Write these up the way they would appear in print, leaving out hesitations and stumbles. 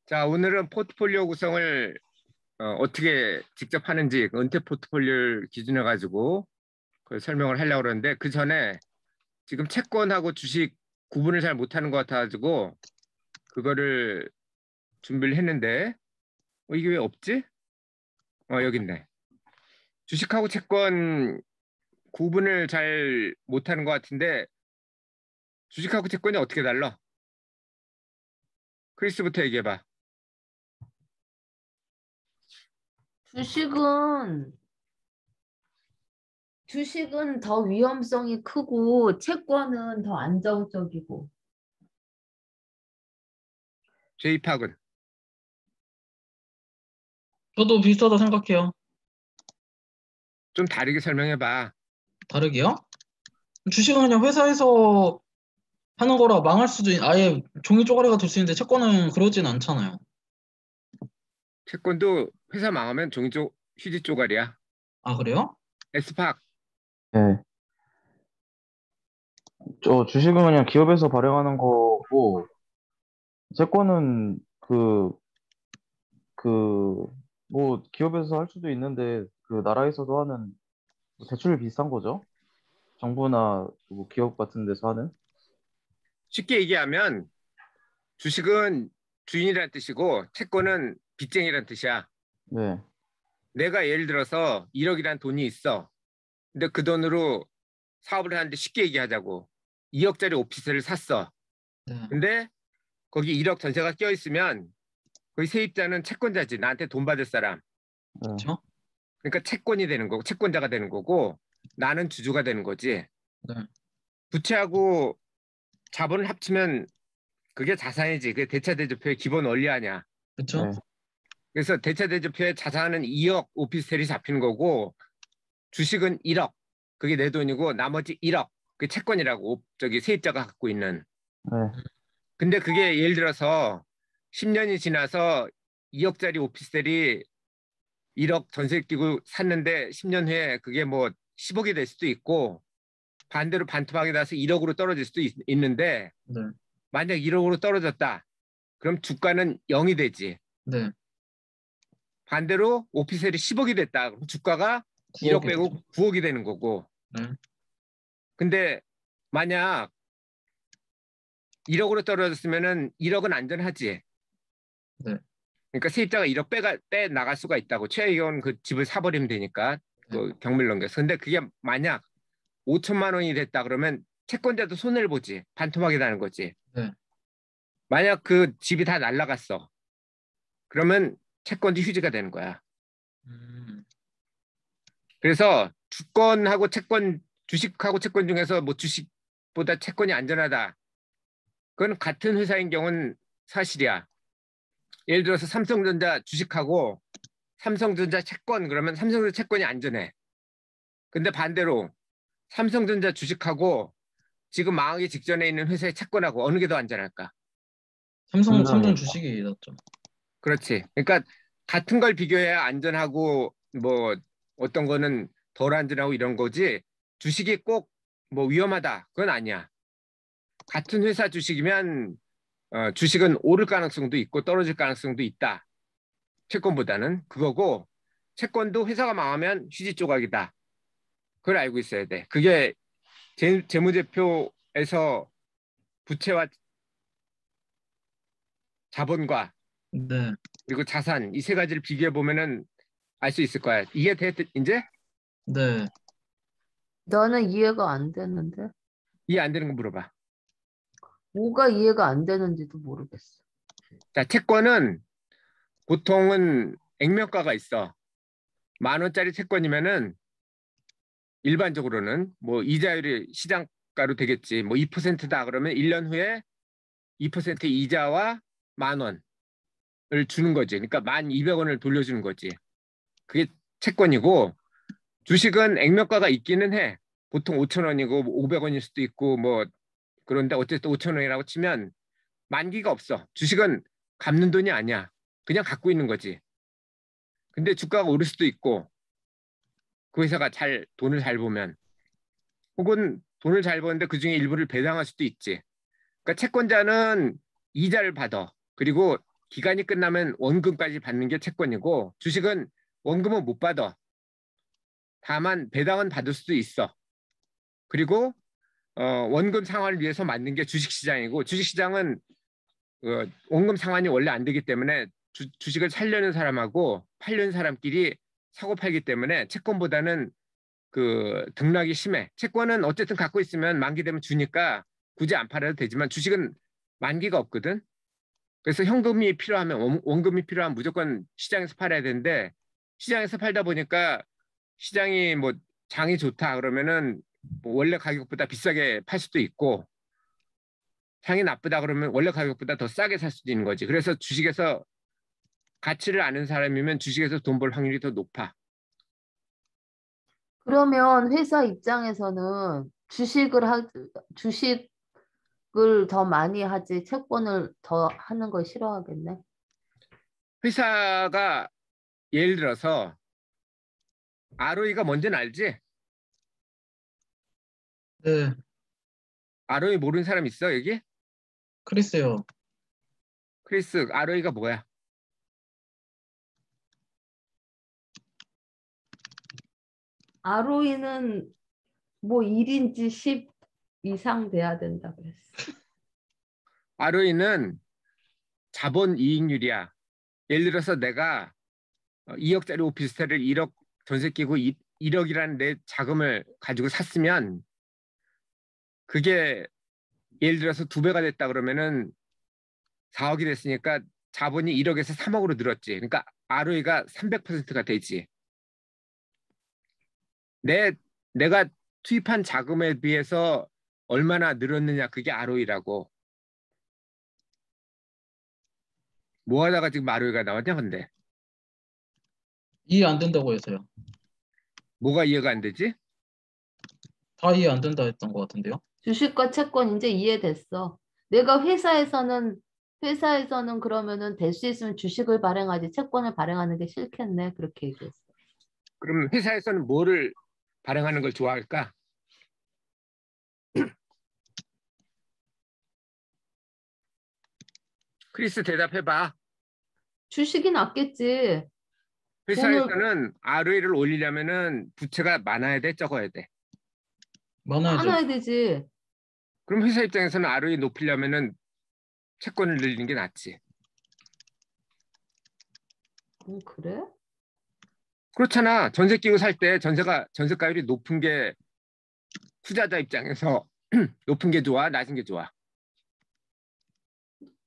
자, 오늘은 포트폴리오 구성을 떻게 직접 하는지 그 은퇴 포트폴리오를 기준해 가지고 그 설명을 하려고 그러는데 그 전에 지금 채권하고 주식 구분을 잘 못하는 것 같아가지고 그거를 준비를 했는데 이게 왜 없지? 여기 있네. 주식하고 채권 구분을 잘 못하는 것 같은데 주식하고 채권이 어떻게 달라? 크리스부터 얘기해봐. 주식은 주식은 더 위험성이 크고 채권은 더 안정적이고. 제이팍은 저도 비슷하다 생각해요. 좀 다르게 설명해봐. 다르게요? 주식은 그냥 회사에서 하는 거라 망할 수도 아예 종이 쪼가리가 될 수 있는데 채권은 그러진 않잖아요. 채권도 회사 망하면 휴지 쪼가리야. 아, 그래요? 에스팍. 네. 주식은 그냥 기업에서 발행하는 거고, 채권은 기업에서 할 수도 있는데, 그 나라에서도 하는 대출 비슷한 거죠. 정부나 뭐 기업 같은 데서 하는. 쉽게 얘기하면 주식은 주인이라는 뜻이고 채권은 빚쟁이라는 뜻이야. 네. 내가 예를 들어서 1억이라는 돈이 있어. 근데 그 돈으로 사업을 하는데 쉽게 얘기하자고 2억짜리 오피스를 샀어. 네. 근데 거기 1억 전세가 껴있으면 거기 세입자는 채권자지. 나한테 돈 받을 사람. 네. 그렇죠? 그러니까 채권이 되는 거고 채권자가 되는 거고 나는 주주가 되는 거지. 네. 부채하고 자본을 합치면 그게 자산이지. 그게 대차대조표의 기본 원리 아니야. 그렇죠? 네. 그래서 대차대조표의 자산은 2억 오피스텔이 잡히는 거고 주식은 1억. 그게 내 돈이고 나머지 1억. 그게 채권이라고 저기 세입자가 갖고 있는. 네. 근데 그게 예를 들어서 10년이 지나서 2억짜리 오피스텔이 1억 전세 끼고 샀는데 10년 후에 그게 뭐 10억이 될 수도 있고 반대로 반토막이 나서 1억으로 떨어질 수도 있는데 네. 만약 1억으로 떨어졌다. 그럼 주가는 0이 되지. 네. 반대로 오피스텔이 10억이 됐다. 그럼 주가가 1억 9억이 빼고 되죠. 9억이 되는 거고. 네. 근데 만약 1억으로 떨어졌으면은 1억은 안전하지. 네. 그러니까 세입자가 1억 빼 나갈 수가 있다고. 최악의 그 집을 사버리면 되니까 그 경매를 넘겨서. 근데 그게 만약 5천만 원이 됐다 그러면 채권자도 손해를 보지. 반토막이 나는 거지. 네. 만약 그 집이 다 날라갔어. 그러면 채권도 휴지가 되는 거야. 그래서 주식하고 채권 중에서 뭐 주식보다 채권이 안전하다. 그건 같은 회사인 경우는 사실이야. 예를 들어서 삼성전자 주식하고 삼성전자 채권 그러면 삼성전자 채권이 안전해. 근데 반대로 삼성전자 주식하고 지금 망하기 직전에 있는 회사의 채권하고 어느 게 더 안전할까? 삼성 주식이 낫죠. 그렇지. 그러니까 같은 걸 비교해야 안전하고 뭐 어떤 거는 덜 안전하고 이런 거지 주식이 꼭 뭐 위험하다. 그건 아니야. 같은 회사 주식이면 주식은 오를 가능성도 있고 떨어질 가능성도 있다. 채권보다는 그거고 채권도 회사가 망하면 휴지 조각이다. 그걸 알고 있어야 돼. 그게 재무제표에서 부채와 자본과 네. 그리고 자산 이 세 가지를 비교해 보면은 알 수 있을 거야. 이해 돼 이제? 네. 나는 이해가 안 되는데. 이해 안 되는 거 물어봐. 뭐가 이해가 안 되는지도 모르겠어. 자, 채권은 보통은 액면가가 있어. 10,000원짜리 채권이면은 일반적으로는 뭐 이자율이 시장가로 되겠지. 뭐 2%다 그러면 1년 후에 2% 이자와 10,000원을 주는 거지. 그러니까 1,200원을 돌려주는 거지. 그게 채권이고 주식은 액면가가 있기는 해. 보통 5,000원이고 500원일 수도 있고 뭐 그런데 어쨌든 5,000원이라고 치면 만기가 없어. 주식은 갚는 돈이 아니야. 그냥 갖고 있는 거지. 근데 주가가 오를 수도 있고 그 회사가 돈을 잘 보면 혹은 돈을 잘 버는데 그중에 일부를 배당할 수도 있지. 그러니까 채권자는 이자를 받아. 그리고 기간이 끝나면 원금까지 받는 게 채권이고 주식은 원금은 못 받아. 다만 배당은 받을 수도 있어. 그리고 원금 상환을 위해서 만든 게 주식시장이고 주식시장은 원금 상환이 원래 안 되기 때문에 주식을 살려는 사람하고 팔려는 사람끼리 사고 팔기 때문에 채권보다는 그 등락이 심해. 채권은 어쨌든 갖고 있으면 만기 되면 주니까 굳이 안 팔아도 되지만 주식은 만기가 없거든. 그래서 현금이 필요하면 원금이 필요하면 무조건 시장에서 팔아야 되는데 시장에서 팔다 보니까 시장이 뭐 장이 좋다 그러면은 뭐 원래 가격보다 비싸게 팔 수도 있고 장이 나쁘다 그러면 원래 가격보다 더 싸게 살 수도 있는 거지. 그래서 주식에서 가치를 아는 사람이면 주식에서 돈 벌 확률이 더 높아. 그러면 회사 입장에서는 주식을 더 많이 하지 채권을 더 하는 걸 싫어하겠네. 회사가 예를 들어서 ROE가 뭔지는 알지? 네, ROE 모르는 사람 있어 여기? 크리스요. 크리스, ROE가 뭐야? ROE는 뭐 1인지 10 이상 돼야 된다 그랬어. ROE는 자본 이익률이야. 예를 들어서 내가 2억짜리 오피스텔을 1억 전세 끼고 1억이라는 내 자금을 가지고 샀으면 그게 예를 들어서 2배가 됐다 그러면은 4억이 됐으니까 자본이 1억에서 3억으로 늘었지. 그러니까 ROE가 300%가 되지. 내가 투입한 자금에 비해서 얼마나 늘었느냐 그게 ROE라고. 뭐 하다가 지금 ROE가 나왔냐 근데. 이해 안 된다고 해서요. 뭐가 이해가 안 되지? 다 이해 안 된다 했던 것 같은데요. 주식과 채권 이제 이해됐어. 내가 회사에서는 그러면은 될 수 있으면 주식을 발행하지 채권을 발행하는 게 싫겠네. 그렇게 얘기했어. 그럼 회사에서는 뭐를 발행하는 걸 좋아할까? 크리스 대답해봐. 주식이 낫겠지. 회사에서는 ROE를 올리려면은 부채가 많아야 돼, 적어야 돼. 많아야죠. 많아야 되지. 그럼 회사 입장에서는 ROE 높이려면은 채권을 늘리는 게 낫지. 그래? 그렇잖아. 전세 끼고 살 때 전세가율이 높은 게 투자자 입장에서 높은 게 좋아, 낮은 게 좋아.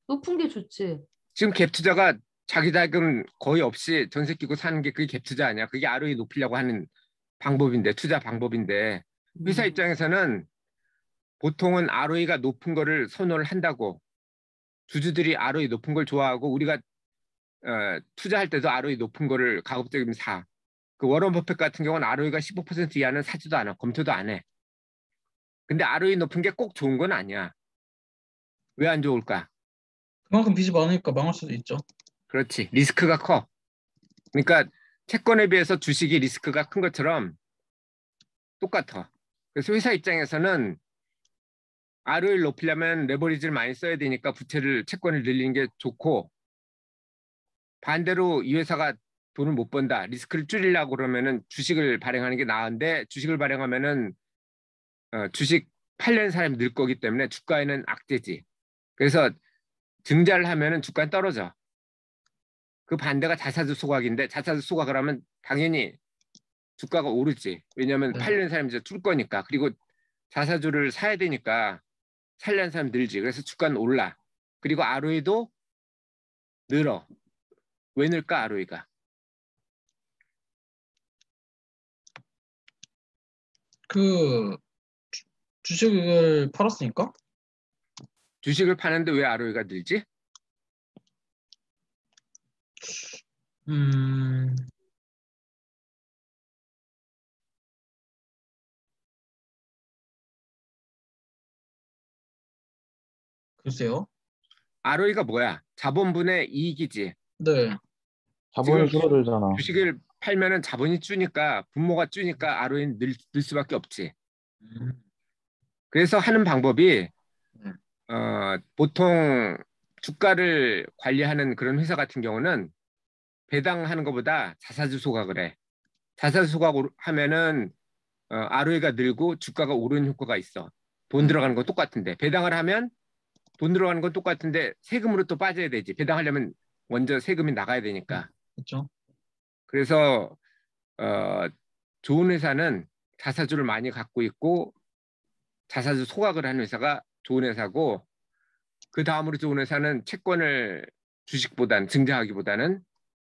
높은 게 좋지. 지금 갭 투자가 자기 자금 거의 없이 전세 끼고 사는 게 그게 갭 투자 아니야. 그게 ROE 높이려고 하는 방법인데, 투자 방법인데. 회사 입장에서는 보통은 ROE가 높은 거를 선호를 한다고. 주주들이 ROE 높은 걸 좋아하고 우리가 투자할 때도 ROE 높은 거를 가급적이면 사. 그 워런 버핏 같은 경우는 ROE가 15% 이하는 사지도 않아. 검토도 안 해. 근데 ROE 높은 게 꼭 좋은 건 아니야. 왜 안 좋을까? 그만큼 빚이 많으니까 망할 수도 있죠. 그렇지. 리스크가 커. 그러니까 채권에 비해서 주식이 리스크가 큰 것처럼 똑같아. 그래서 회사 입장에서는 ROE를 높이려면 레버리지를 많이 써야 되니까 채권을 늘리는 게 좋고 반대로 이 회사가 돈을 못 번다. 리스크를 줄이려고 그러면은 주식을 발행하는 게 나은데 주식을 발행하면은 주식 팔려는 사람이 늘 거기 때문에 주가에는 악재지. 그래서 증자를 하면은 주가는 떨어져. 그 반대가 자사주 소각인데 자사주 소각을 하면 당연히 주가가 오르지. 왜냐하면 네. 팔려는 사람이 이제 줄 거니까. 그리고 자사주를 사야 되니까 살려는 사람이 늘지. 그래서 주가는 올라. 그리고 ROE도 늘어. 왜 늘까 ROE가? 그 주식을 팔았으니까? 주식을 파는데 왜 ROE가 늘지? 음, 글쎄요. ROE가 뭐야? 자본분의 이익이지. 네. 자본이 지금 줄어들잖아. 주식을 팔면은 자본이 줄니까 분모가 줄니까 ROE는 늘 수밖에 없지. 음, 그래서 하는 방법이 네. 보통 주가를 관리하는 그런 회사 같은 경우는 배당하는 것보다 자사주 소각을 해. 자사주 소각하면은 ROE가 늘고 주가가 오르는 효과가 있어. 돈 들어가는 건 똑같은데 배당을 하면 돈 들어가는 건 똑같은데 세금으로 또 빠져야 되지. 배당하려면 먼저 세금이 나가야 되니까. 그렇죠. 그래서 좋은 회사는 자사주를 많이 갖고 있고 자사주 소각을 하는 회사가 좋은 회사고 그 다음으로 좋은 회사는 채권을 주식보다는 증자하기보다는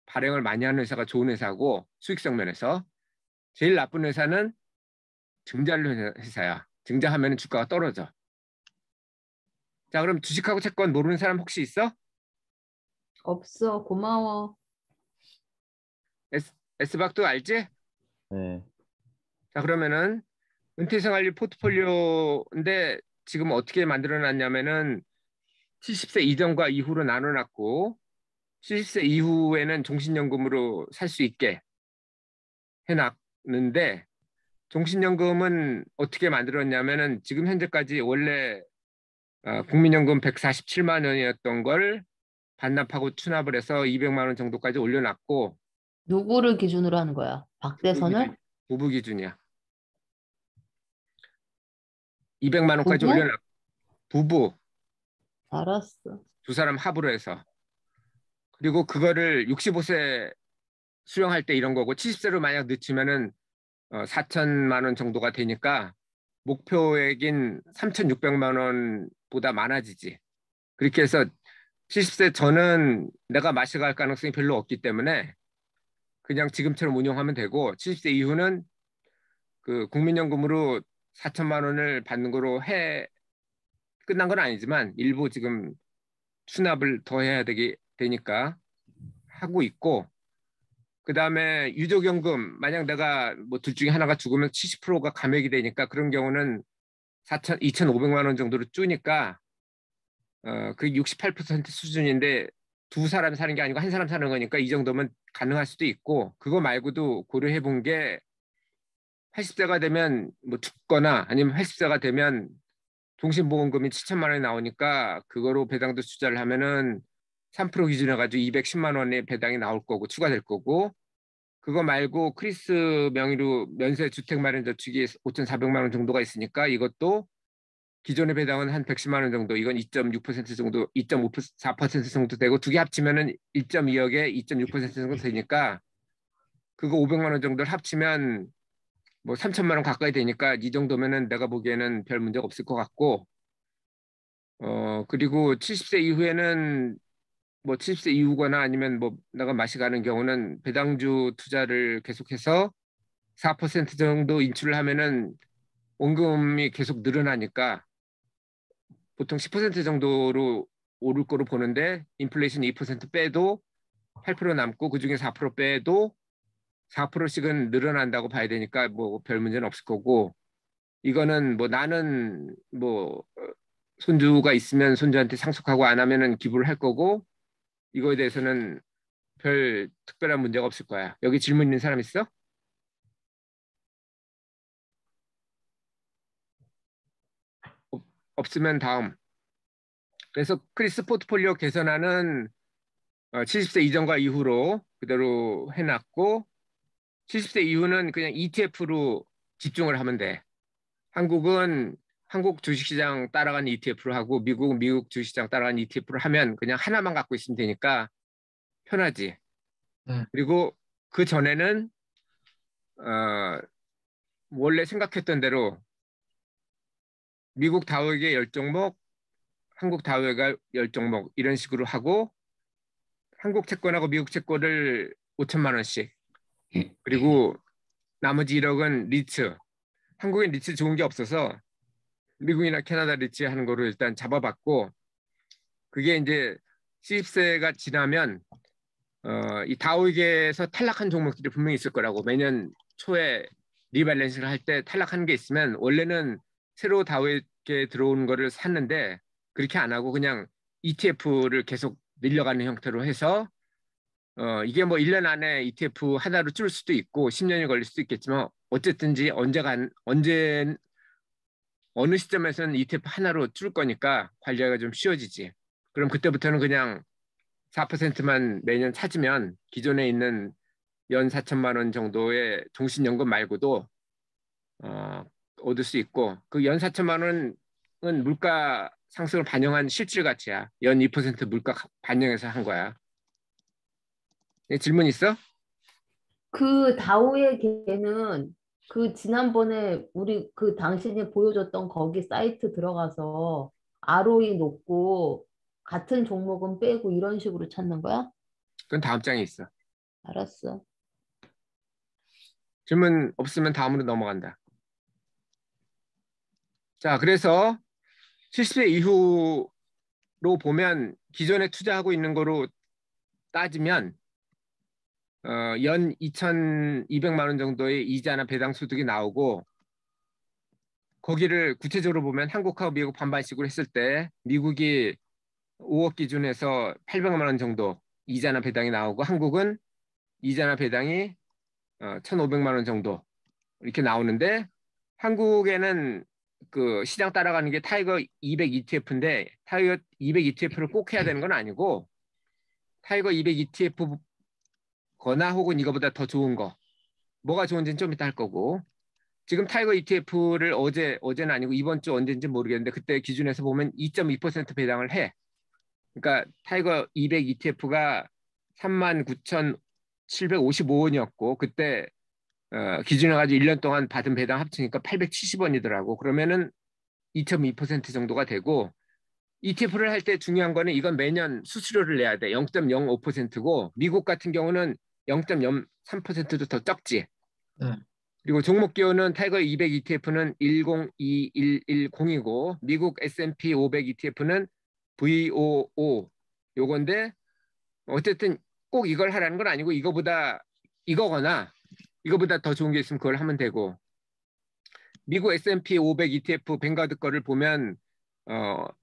발행을 많이 하는 회사가 좋은 회사고 수익성 면에서 제일 나쁜 회사는 증자하는 회사야. 증자하면 주가가 떨어져. 자, 그럼 주식하고 채권 모르는 사람 혹시 있어? 없어. 고마워. S박도 알지? 네. 자, 그러면은 은퇴생활률 포트폴리오인데 지금 어떻게 만들어놨냐면은 70세 이전과 이후로 나눠놨고 70세 이후에는 종신연금으로 살 수 있게 해놨는데 종신연금은 어떻게 만들었냐면은 지금 현재까지 원래 국민연금 147만 원이었던 걸 반납하고 추납을 해서 200만 원 정도까지 올려놨고 누구를 기준으로 하는 거야? 박대선을? 부부 기준이야. 200만 원까지 부부? 올려놨고 부부 알았어. 두 사람 합으로 해서 그리고 그거를 65세 수령할 때 이런 거고 70세로 만약 늦추면은 4천만 원 정도가 되니까 목표액인 3,600만 원보다 많아지지. 그렇게 해서 70세 전은 내가 마시갈 가능성이 별로 없기 때문에 그냥 지금처럼 운영하면 되고 70세 이후는 그 국민연금으로 4천만 원을 받는 거로 끝난 건 아니지만 일부 지금 수납을 더 해야 되니까 하고 있고 그다음에 유족연금 만약 내가 뭐 둘 중에 하나가 죽으면 70%가 감액이 되니까 그런 경우는 2,500만 원 정도로 주니까 그 68% 수준인데 두 사람 사는 게 아니고 한 사람 사는 거니까 이 정도면 가능할 수도 있고 그거 말고도 고려해 본 게 80세가 되면 뭐 죽거나 아니면 80세가 되면 종신보험금이 7천만 원이 나오니까 그거로 배당도 투자를 하면은 3% 기준해 가지고 210만 원의 배당이 나올 거고 추가될 거고 그거 말고 크리스 명의로 면세 주택 마련 저축이 5,400만 원 정도가 있으니까 이것도 기존의 배당은 한 110만 원 정도 이건 2.6% 정도 2.4% 정도 되고 두 개 합치면은 1.2억에 2.6% 정도 되니까 그거 500만 원 정도를 합치면 뭐 3천만 원 가까이 되니까 이 정도면은 내가 보기에는 별 문제가 없을 것 같고 그리고 70세 이후에는 뭐 70세 이후거나 아니면 뭐 내가 마시 가는 경우는 배당주 투자를 계속해서 4% 정도 인출을 하면은 원금이 계속 늘어나니까 보통 10% 정도로 오를 거로 보는데 인플레이션 2% 빼도 8% 남고 그중에 4% 빼도 4%씩은 늘어난다고 봐야 되니까 뭐 별 문제는 없을 거고 이거는 뭐 나는 뭐 손주가 있으면 손주한테 상속하고 안 하면은 기부를 할 거고 이거에 대해서는 별 특별한 문제가 없을 거야. 여기 질문 있는 사람 있어? 없으면 다음. 그래서 크리스 포트폴리오 개선안은 70세 이전과 이후로 그대로 해놨고 70세 이후는 그냥 ETF로 집중을 하면 돼. 한국은 한국 주식시장 따라가는 ETF로 하고 미국은 미국 주식시장 따라가는 ETF로 하면 그냥 하나만 갖고 있으면 되니까 편하지. 그리고 그 전에는 원래 생각했던 대로 미국 다우에게 10종목, 한국 다우에가 10종목 이런 식으로 하고 한국 채권하고 미국 채권을 5천만 원씩 그리고 나머지 1억은 리츠. 한국엔 리츠 좋은 게 없어서 미국이나 캐나다 리츠 하는 거로 일단 잡아봤고 그게 이제 70세가 지나면 이 다우에게서 탈락한 종목들이 분명히 있을 거라고 매년 초에 리밸런스를 할 때 탈락하는 게 있으면 원래는 새로 다우에게 들어오는 거를 샀는데 그렇게 안 하고 그냥 ETF를 계속 늘려가는 형태로 해서 이게 뭐 1년 안에 ETF 하나로 줄 수도 있고 10년이 걸릴 수도 있겠지만 어쨌든지 어느 시점에서는 ETF 하나로 줄 거니까 관리하기가 좀 쉬워지지. 그럼 그때부터는 그냥 4%만 매년 찾으면 기존에 있는 연 4천만 원 정도의 종신연금 말고도 얻을 수 있고 그 연 4천만 원은 물가 상승을 반영한 실질 가치야. 연 2% 물가 반영해서 한 거야. 질문 있어? 그 다오의 개는 그 지난번에 우리 그 당신이 보여줬던 거기 사이트 들어가서 ROE 높고 같은 종목은 빼고 이런 식으로 찾는 거야? 그건 다음 장에 있어. 알았어. 질문 없으면 다음으로 넘어간다. 자, 그래서 70세 이후로 보면 기존에 투자하고 있는 거로 따지면 연 2,200만 원 정도의 이자나 배당 소득이 나오고 거기를 구체적으로 보면 한국하고 미국 반반씩으로 했을 때 미국이 5억 기준에서 800만 원 정도 이자나 배당이 나오고 한국은 이자나 배당이 1,500만 원 정도 이렇게 나오는데 한국에는 그 시장 따라가는 게 타이거 200 ETF인데 타이거 200 ETF를 꼭 해야 되는 건 아니고 타이거 200 ETF 거나 혹은 이거보다 더 좋은 거 뭐가 좋은지는 좀 이따 할 거고 지금 타이거 ETF를 어제는 아니고 이번 주 언제인지 모르겠는데 그때 기준에서 보면 2.2% 배당을 해. 그러니까 타이거 200 ETF가 39,755원이었고 그때 기준에 가지고 1년 동안 받은 배당 합치니까 870원이더라고. 그러면은 2.2% 정도가 되고 ETF를 할 때 중요한 거는 이건 매년 수수료를 내야 돼. 0.05%고 미국 같은 경우는 0.03%도 더 적지. 네. 그리고 종목 기호는 타이거 200 ETF는 102110이고 미국 S&P 500 ETF는 VOO 요건데 어쨌든 꼭 이걸 하라는 건 아니고 이거거나 이거보다 더 좋은 게 있으면 그걸 하면 되고 미국 S&P 500 ETF 뱅가드 거를 보면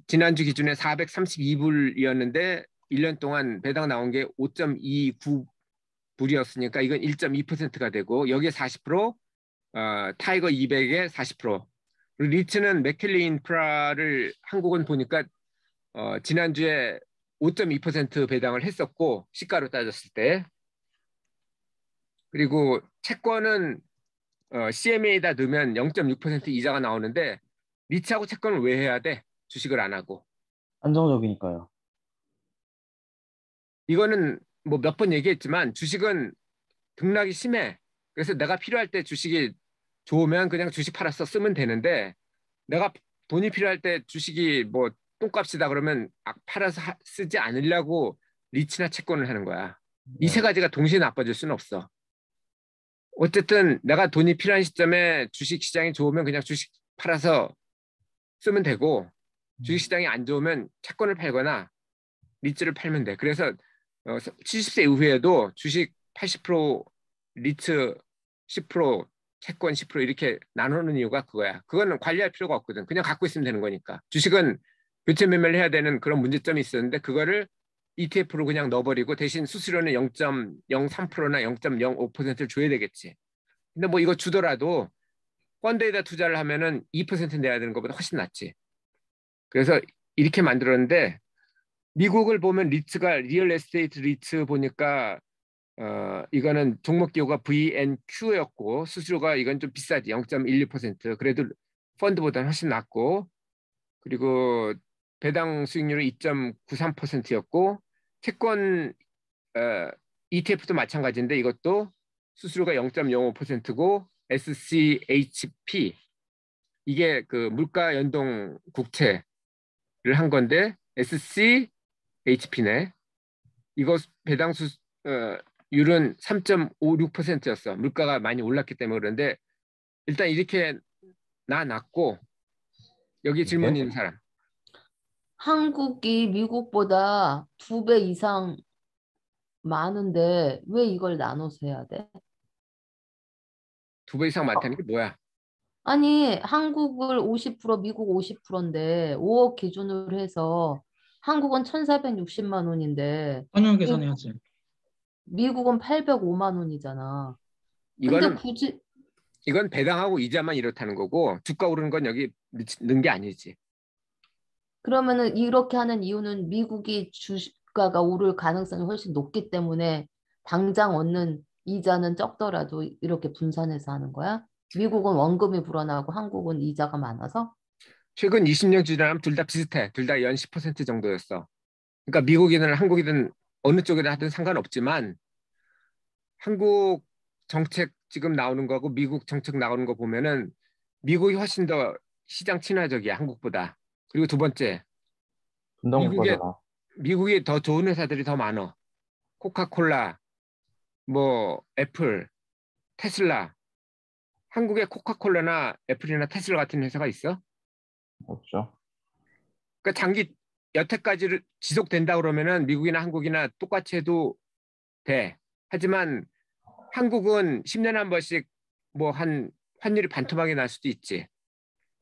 지난주 기준에 432불이었는데 1년 동안 배당 나온 게 5.29불이었으니까 이건 1.2%가 되고 여기에 40% 타이거 200에 40% 그리고 리츠는 맥켈리 인프라를 한국은 보니까 지난주에 5.2% 배당을 했었고 시가로 따졌을 때 그리고 채권은 CMA에다 넣으면 0.6% 이자가 나오는데 리츠하고 채권을 왜 해야 돼? 주식을 안 하고. 안정적이니까요. 이거는 뭐 몇 번 얘기했지만 주식은 등락이 심해. 그래서 내가 필요할 때 주식이 좋으면 그냥 주식 팔아서 쓰면 되는데 내가 돈이 필요할 때 주식이 뭐 똥값이다 그러면 팔아서 쓰지 않으려고 리츠나 채권을 하는 거야. 이 세 가지가 동시에 나빠질 수는 없어. 어쨌든 내가 돈이 필요한 시점에 주식 시장이 좋으면 그냥 주식 팔아서 쓰면 되고 주식 시장이 안 좋으면 채권을 팔거나 리츠를 팔면 돼. 그래서 70세 이후에도 주식 80% 리츠 10% 채권 10% 이렇게 나누는 이유가 그거야. 그거는 관리할 필요가 없거든. 그냥 갖고 있으면 되는 거니까. 주식은 교체 매매를 해야 되는 그런 문제점이 있었는데 그거를 ETF로 그냥 넣어버리고 대신 수수료는 0.03%나 0.05%를 줘야 되겠지. 근데 뭐 이거 주더라도 펀드에다 투자를 하면은 2% 내야 되는 것보다 훨씬 낫지. 그래서 이렇게 만들었는데 미국을 보면 리츠가 리얼 에스테이트 리츠 보니까 이거는 종목 기호가 VNQ였고 수수료가 이건 좀 비싸지 0.12% 그래도 펀드보다는 훨씬 낮고 그리고 배당 수익률은 2.93%였고 채권 ETF도 마찬가지인데 이것도 수수료가 0.05%고 SCHP 이게 그 물가 연동 국채를 한 건데 SCHP네. 이거 배당 수율은 3.56%였어. 물가가 많이 올랐기 때문에 그런데 일단 이렇게 낮고 여기 질문 있는 사람. 한국이 미국보다 2배 이상 많은데 왜 이걸 나눠서 해야 돼? 2배 이상 많다는 게 뭐야? 아니, 한국을 50%, 미국 50%인데 5억 기준으로 해서 한국은 1,460만 원인데 환율 계산해야지. 미국은 805만 원이잖아. 근데 이거는 굳이 이건 배당하고 이자만 이렇다는 거고 주가 오르는 건 여기 넣은 게 아니지. 그러면은 이렇게 하는 이유는 미국이 주가가 오를 가능성이 훨씬 높기 때문에 당장 얻는 이자는 적더라도 이렇게 분산해서 하는 거야? 미국은 원금이 불어나고 한국은 이자가 많아서? 최근 20년 지나면 둘 다 비슷해. 둘 다 연 10% 정도였어. 그러니까 미국이든 한국이든 어느 쪽이든 하든 상관없지만 한국 정책 지금 나오는 거하고 미국 정책 나오는 거 보면은 미국이 훨씬 더 시장 친화적이야, 한국보다. 그리고 두 번째, 미국에 분담국가잖아. 미국이 더 좋은 회사들이 더 많어. 코카콜라, 뭐 애플, 테슬라. 한국에 코카콜라나 애플이나 테슬라 같은 회사가 있어? 없죠. 그러니까 장기 여태까지 지속된다 그러면은 미국이나 한국이나 똑같이 해도 돼. 하지만 한국은 10년에 한 번씩 뭐 한 환율이 반토막이 날 수도 있지.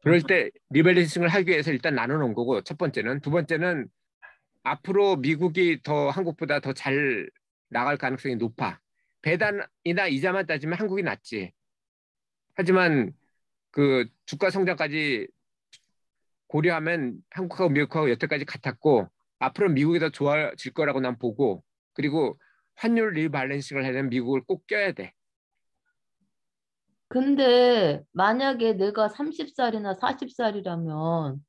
그럴 때 리밸런싱을 하기 위해서 일단 나눠 놓은 거고 첫 번째는. 두 번째는 앞으로 미국이 더 한국보다 더 잘 나갈 가능성이 높아. 배당이나 이자만 따지면 한국이 낫지. 하지만 그 주가 성장까지 고려하면 한국하고 미국하고 여태까지 같았고 앞으로 미국이 더 좋아질 거라고 난 보고 그리고 환율 리밸런싱을 하려면 미국을 꼭 껴야 돼. 근데 만약에 내가 30살이나 40살이라면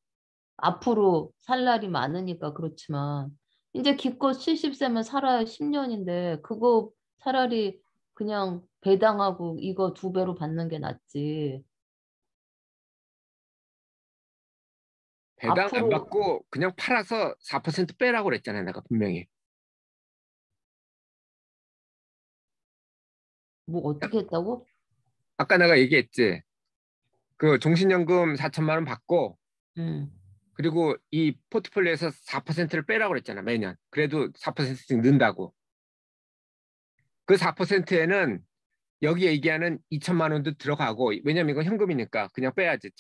앞으로 살 날이 많으니까 그렇지만 이제 기껏 70세면 살아야 10년인데 그거 차라리 그냥 배당하고 이거 2배로 받는 게 낫지. 배당 안 앞으로 받고 그냥 팔아서 4% 빼라고 그랬잖아요. 내가 분명히. 뭐 어떻게 했다고? 아까 내가 얘기했지. 그 종신연금 4천만 원 받고 응. 그리고 이 포트폴리오에서 4%를 빼라고 그랬잖아. 매년. 그래도 4%씩 는다고. 그 4%에는 여기 얘기하는 2천만 원도 들어가고 왜냐면 이건 현금이니까 그냥 빼야지.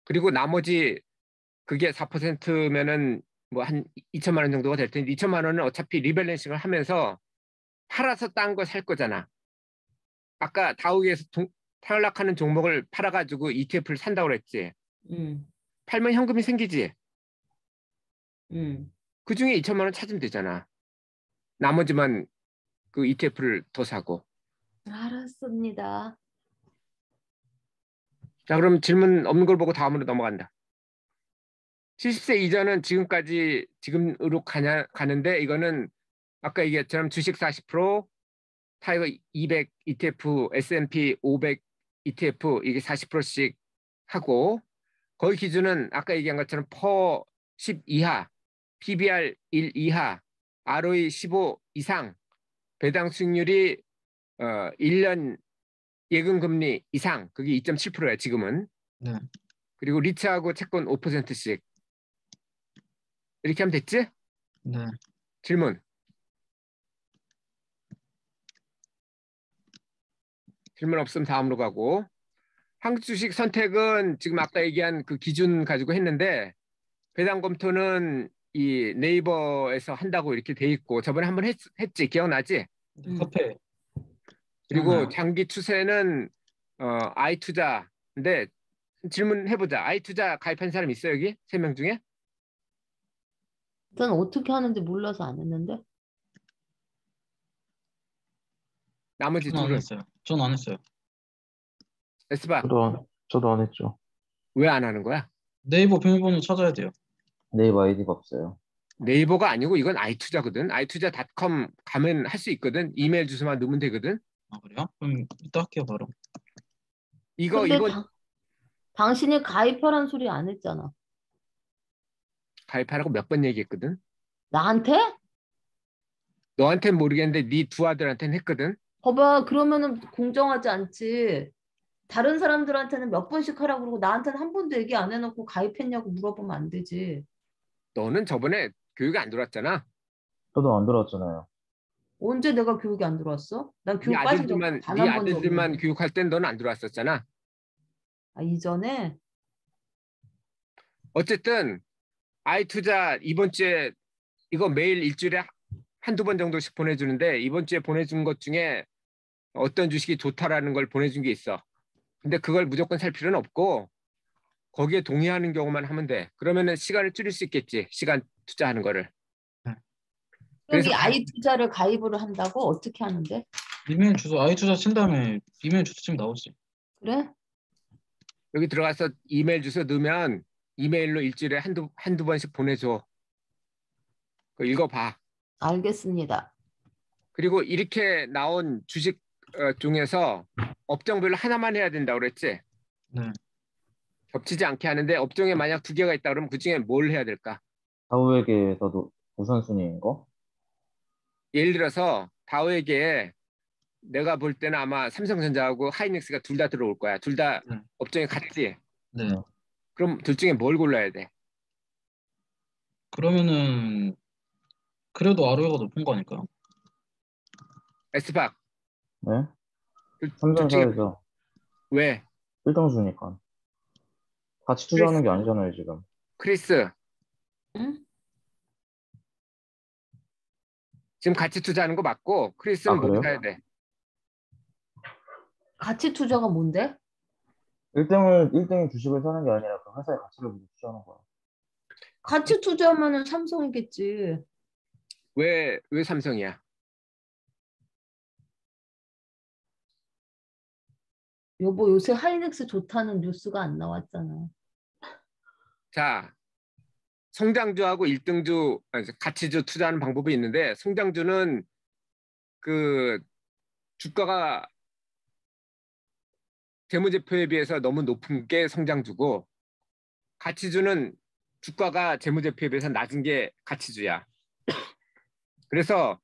그리고 나머지 그게 4%면은 뭐 한 2천만 원 정도가 될 텐데 2천만 원은 어차피 리밸런싱을 하면서 팔아서 딴 거 살 거잖아. 아까 다우에서 탈락하는 종목을 팔아가지고 ETF를 산다고 그랬지. 응. 팔면 현금이 생기지. 응. 그 중에 2천만 원 찾으면 되잖아. 나머지만 그 ETF를 더 사고. 알았습니다. 자, 그럼 질문 없는 걸 보고 다음으로 넘어간다. 70세 이전은 지금으로 가는데 이거는 아까 얘기했처럼 주식 40%, 타이거 200 ETF, S&P 500 ETF 이게 40%씩 하고 거의 기준은 아까 얘기한 것처럼 퍼 10 이하, PBR 1 이하, ROE 15 이상, 배당 수익률이 1년 예금 금리 이상, 그게 2.7%야 지금은. 네. 그리고 리츠하고 채권 5%씩 이렇게 하면 됐지? 네. 질문. 질문 없으면 다음으로 가고. 한국 주식 선택은 지금 아까 얘기한 그 기준 가지고 했는데 배당 검토는 이 네이버에서 한다고 이렇게 돼 있고 저번에 한번 했지 기억나지? 카페 그리고 기억나요? 장기 추세는 아이투자인데 질문해보자. 아이투자 가입한 사람 있어 여기? 3명 중에? 전 어떻게 하는지 몰라서 안 했는데. 나머지 전 안 둘은? 했어요. 전 안 했어요. 에스바 저도 안 했죠. 왜 안 하는 거야? 네이버 비밀번호 찾아야 돼요. 네이버 아이디가 없어요. 네이버가 아니고 이건 아이투자거든. 아이투자닷컴 가면 할 수 있거든. 이메일 주소만 넣으면 되거든. 아, 그래요? 그럼 이따 할게요, 바로. 이거 근데 이번 당신이 가입하란 소리 안 했잖아. 가입하라고 몇 번 얘기했거든. 나한테? 너한테는 모르겠는데 네 두 아들한테는 했거든. 봐봐, 그러면은 공정하지 않지. 다른 사람들한테는 몇 번씩 하라고 그러고 나한테는 한 번도 얘기 안 해놓고 가입했냐고 물어보면 안 되지. 너는 저번에 교육이 안 들어왔잖아. 저도 안 들었잖아요. 언제 내가 교육이 안 들어왔어? 난 교육 빠진 적 단 네 한 번도 아들들만 없는데. 교육할 땐 너는 안 들어왔었잖아. 아, 이전에? 어쨌든 아이투자 이번 주에 이거 매일 일주일에 한두 번 정도씩 보내주는데 이번 주에 보내준 것 중에 어떤 주식이 좋다라는 걸 보내준 게 있어. 근데 그걸 무조건 살 필요는 없고 거기에 동의하는 경우만 하면 돼. 그러면은 시간을 줄일 수 있겠지. 시간 투자하는 거를. 네. 그래서 여기 아이 투자를 가입을 한다고? 어떻게 하는데? 이메일 주소 아이 투자 친 다음에 이메일 주소 치면 나오지. 그래? 여기 들어가서 이메일 주소 넣으면 이메일로 일주일에 한두 번씩 보내줘. 그거 읽어봐. 알겠습니다. 그리고 이렇게 나온 주식 중에서 업종별로 하나만 해야 된다고 그랬지? 네. 겹치지 않게 하는데 업종에 만약 2개가 있다 그러면 그중에 뭘 해야 될까? 다우에게서도 우선순위인 거? 예를 들어서 다우에게 내가 볼 때는 아마 삼성전자하고 하이닉스가 둘 다 들어올 거야. 둘 다 네. 업종에 같지? 네. 그럼 둘 중에 뭘 골라야 돼? 그러면은 그래도 ROE가 높은 거니까요. 에스박. 네? 둘 중에 삼성사에서 왜? 1등수니까. 같이 투자하는 게 아니잖아요, 지금. 크리스. 응? 지금 같이 투자하는 거 맞고 크리스는 뭐 그래요? 사야 돼? 가치 투자가 뭔데? 1등이 주식을 사는 게 아니라 그 회사의 가치를 보고 투자하는 거야. 가치 투자하면은 삼성이겠지. 왜 삼성이야? 여보, 요새 하이닉스 좋다는 뉴스가 안 나왔잖아. 자, 성장주하고 1등주, 가치주 투자하는 방법이 있는데 성장주는 그 주가가 재무제표에 비해서 너무 높은 게 성장주고 가치주는 주가가 재무제표에 비해서 낮은 게 가치주야. 그래서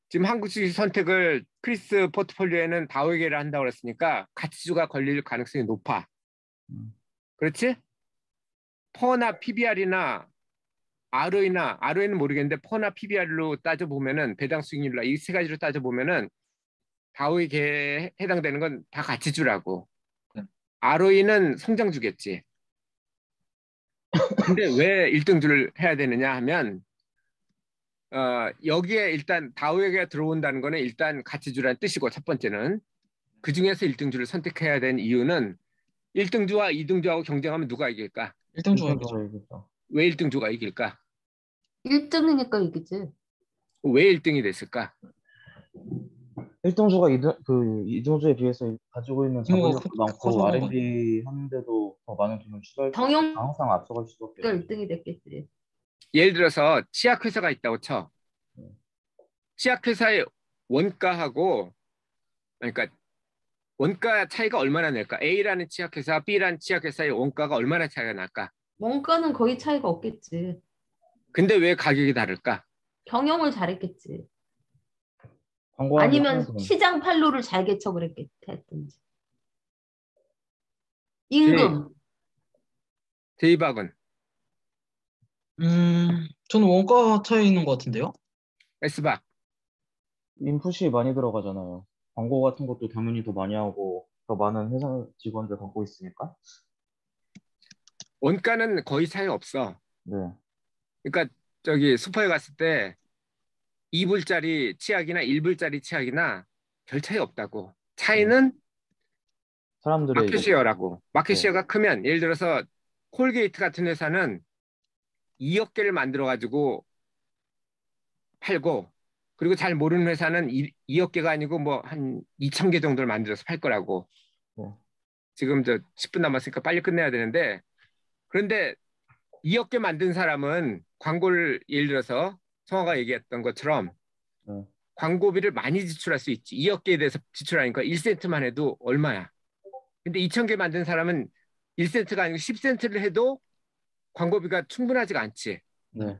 지금 한국 주식 선택을 크리스 포트폴리오에는 다우에게를 한다고 그랬으니까 가치주가 걸릴 가능성이 높아. 그렇지? 퍼나 PBR이나 ROE는 모르겠는데 퍼나 PBR로 따져보면은 배당 수익률로 이 세 가지로 따져보면은 다우에게 해당되는 건 다 가치주라고. ROE는 성장주겠지. 근데 왜 1등주를 해야 되느냐 하면 여기에 일단 다우에게 들어온다는 거는 일단 가치주라는 뜻이고 첫 번째는 그 중에서 1등주를 선택해야 되는 이유는 1등주와 2등주하고 경쟁하면 누가 이길까? 1등주가 이기죠. 이기죠. 왜 1등주가 이길까? 1등이니까 이기지. 왜 1등이 됐을까? 1등주가 2등주에 비해서 가지고 있는 규모가 자본력도 커서 많고 그런 R&D 하는데도 더 많은 돈을 투자할 수 있으니까 경영가 항상 앞서갈 수밖에 없죠. 1등이 됐겠지. 예를 들어서 치약회사가 있다고 쳐. 치약회사의 원가하고 그러니까 원가 차이가 얼마나 날까? A라는 치약회사, B라는 치약회사의 원가가 얼마나 차이가 날까? 원가는 거의 차이가 없겠지. 근데 왜 가격이 다를까? 경영을 잘했겠지. 광고하는 데 아니면 쓰는 돈. 시장 판로를 잘 개척했든지. 임금. 제이박은 저는 원가 차이 있는 것 같은데요. S박 인풋이 많이 들어가잖아요. 광고 같은 것도 당연히 더 많이 하고 더 많은 회사 직원들 갖고 있으니까. 원가는 거의 차이 없어. 네. 그러니까 저기 슈퍼에 갔을 때 2불짜리 치약이나 1불짜리 치약이나 별 차이 없다고. 차이는 사람들의 마켓시어라고. 마켓시어가 네. 크면 예를 들어서 콜게이트 같은 회사는 2억 개를 만들어 가지고 팔고 그리고 잘 모르는 회사는 2억 개가 아니고 뭐 한 2천 개 정도를 만들어서 팔 거라고. 네. 지금 저 10분 남았으니까 빨리 끝내야 되는데 그런데 2억 개 만든 사람은 광고를 예를 들어서 성화가 얘기했던 것처럼 네. 광고비를 많이 지출할 수 있지. 2억 개에 대해서 지출하니까 1센트만 해도 얼마야. 근데 2천 개 만든 사람은 1센트가 아니고 10센트를 해도 광고비가 충분하지가 않지. 네.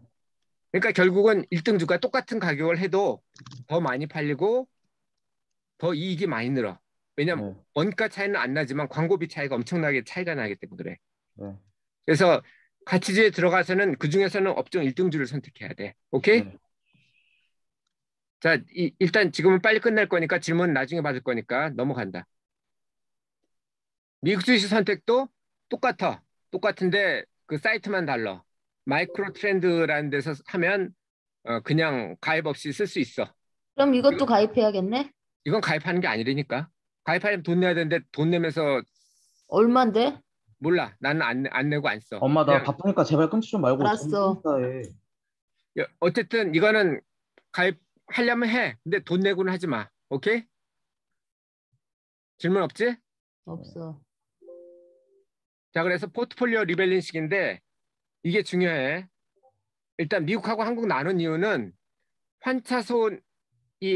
그러니까 결국은 1등주가 똑같은 가격을 해도 더 많이 팔리고 더 이익이 많이 늘어. 왜냐면 네. 원가 차이는 안 나지만 광고비 차이가 엄청나게 차이가 나기 때문에 그래. 네. 그래서 가치주에 들어가서는 그중에서는 업종 1등주를 선택해야 돼. 오케이? 네. 자, 일단 지금은 빨리 끝낼 거니까 질문 나중에 받을 거니까 넘어간다. 미국 주식 선택도 똑같아. 똑같은데 그 사이트만 달라. 마이크로 트렌드라는 데서 하면 그냥 가입 없이 쓸 수 있어. 그럼 이것도 가입해야겠네? 이건 가입하는 게 아니라니까. 가입하려면 돈 내야 되는데 돈 내면서 얼만데? 몰라. 나는 안 내고 안 써. 엄마 나 그냥 바쁘니까 제발 끊지 좀 말고 알았어. 해. 어쨌든 이거는 가입하려면 해. 근데 돈 내고는 하지 마. 오케이? 질문 없지? 없어. 자, 그래서 포트폴리오 리밸런싱인데 이게 중요해. 일단 미국하고 한국 나눈 이유는 환차손이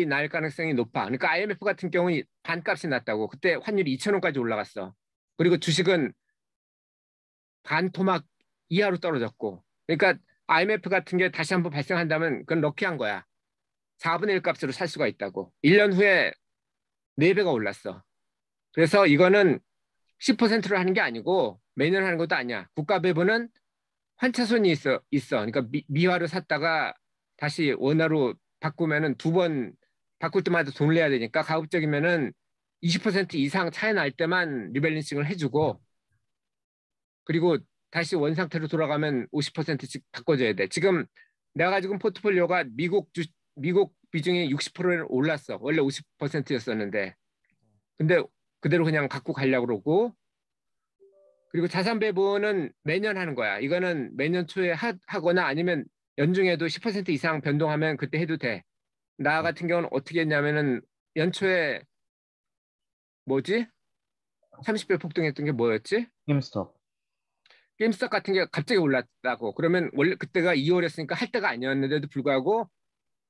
날 가능성이 높아. 그러니까 IMF 같은 경우는 반값이 났다고. 그때 환율이 2,000원까지 올라갔어. 그리고 주식은 반토막 이하로 떨어졌고. 그러니까 IMF 같은 게 다시 한번 발생한다면 그건 럭키한 거야. 4분의 1 값으로 살 수가 있다고. 1년 후에 4배가 올랐어. 그래서 이거는 10%로 하는 게 아니고 매년 하는 것도 아니야. 국가 배분은 환차손이 있어. 그러니까 미화로 샀다가 다시 원화로 바꾸면은 2번 바꿀 때마다 돈을 내야 되니까 가급적이면은 20% 이상 차이 날 때만 리밸런싱을 해주고 그리고 다시 원 상태로 돌아가면 50%씩 바꿔줘야 돼. 지금 내가 가지고 포트폴리오가 미국 비중이 60%에 올랐어. 원래 50%였었는데. 근데 그대로 그냥 갖고 가려고 그러고 그리고 자산 배분은 매년 하는 거야. 이거는 매년 초에 하거나 아니면 연중에도 10% 이상 변동하면 그때 해도 돼. 나 같은 경우는 어떻게 했냐면은 연초에 뭐지? 30배 폭등했던 게 뭐였지? 힘스톱. 게임스탑 같은 게 갑자기 올랐다고. 그러면 원래 그때가 2월이었으니까 할 때가 아니었는데도 불구하고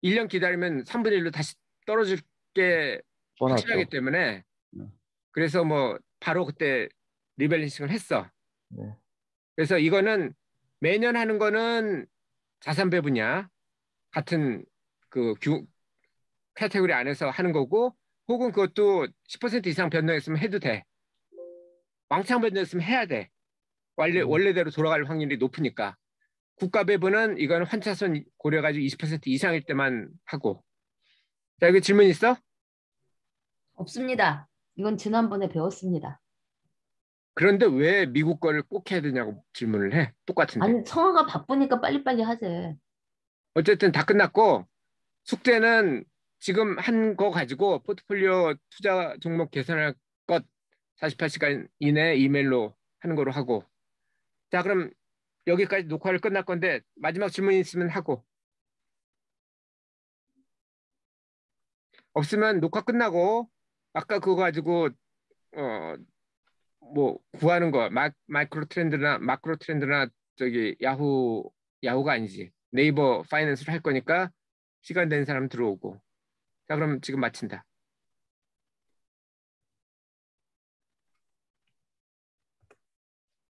1년 기다리면 3분의 1로 다시 떨어질 게 확실하기 뻔하죠. 때문에 네. 그래서 뭐 바로 그때 리밸런싱을 했어. 네. 그래서 이거는 매년 하는 거는 자산 배분이야. 같은 그 카테고리 안에서 하는 거고 혹은 그것도 10% 이상 변동했으면 해도 돼. 왕창 변동했으면 해야 돼. 원래대로 돌아갈 확률이 높으니까. 국가 배분은 이건 환차손 고려가지고 20% 이상일 때만 하고. 자, 여기 질문 있어? 없습니다. 이건 지난번에 배웠습니다. 그런데 왜 미국 거를 꼭 해야 되냐고 질문을 해. 똑같은데. 아니, 청아가 바쁘니까 빨리빨리 하재. 어쨌든 다 끝났고 숙제는 지금 한 거 가지고 포트폴리오 투자 종목 계산할 것 48시간 이내 이메일로 하는 거로 하고. 자, 그럼 여기까지 녹화를 끝날 건데 마지막 질문 있으면 하고. 없으면 녹화 끝나고 아까 그거 가지고 뭐 구하는 거 마크로 트렌드나 저기 야후가 아니지 네이버 파이낸스를 할 거니까 시간 되는 사람 들어오고 자 그럼 지금 마친다.